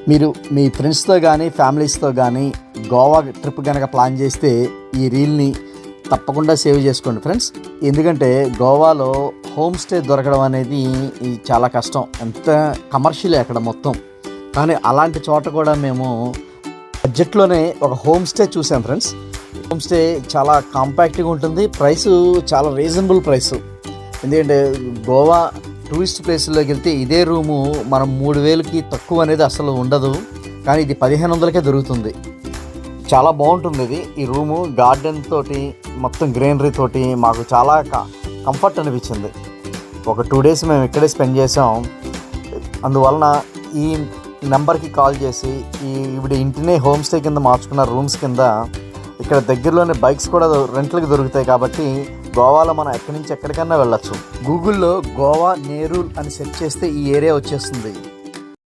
మీరు మీ ఫ్రెండ్స్తో కానీ ఫ్యామిలీస్తో కానీ గోవా ట్రిప్ కనుక ప్లాన్ చేస్తే ఈ రీల్ని తప్పకుండా సేవ్ చేసుకోండి ఫ్రెండ్స్. ఎందుకంటే గోవాలో హోమ్ స్టే దొరకడం అనేది చాలా కష్టం, ఎంత కమర్షియల్ అక్కడ మొత్తం. కానీ అలాంటి చోట కూడా మేము బడ్జెట్లోనే ఒక హోమ్ స్టే చూసాం ఫ్రెండ్స్. హోమ్ స్టే చాలా కాంపాక్ట్గా ఉంటుంది, ప్రైస్ చాలా రీజనబుల్ ప్రైస్. ఎందుకంటే గోవా టూరిస్ట్ ప్లేస్లోకి వెళ్తే ఇదే రూము మనం 3,000కి తక్కువ అనేది అసలు ఉండదు, కానీ ఇది 1,500కే దొరుకుతుంది. చాలా బాగుంటుంది ఇది. ఈ రూము గార్డెన్ తోటి మొత్తం గ్రీనరీ తోటి మాకు చాలా కంఫర్ట్ అనిపించింది. ఒక 2 days మేము ఇక్కడే స్పెండ్ చేసాం. అందువలన ఈ నెంబర్కి కాల్ చేసి ఇప్పుడు ఇంటినే హోమ్ స్టే కింద మార్చుకున్న రూమ్స్ కింద ఇక్కడ దగ్గరలోనే బైక్స్ కూడా రెంట్లకి దొరుకుతాయి. కాబట్టి గోవాలో మనం ఎక్కడి నుంచి ఎక్కడికన్నా వెళ్ళచ్చు. గూగుల్లో గోవా నేరూల్ అని సెర్చ్ చేస్తే ఈ ఏరియా వచ్చేస్తుంది.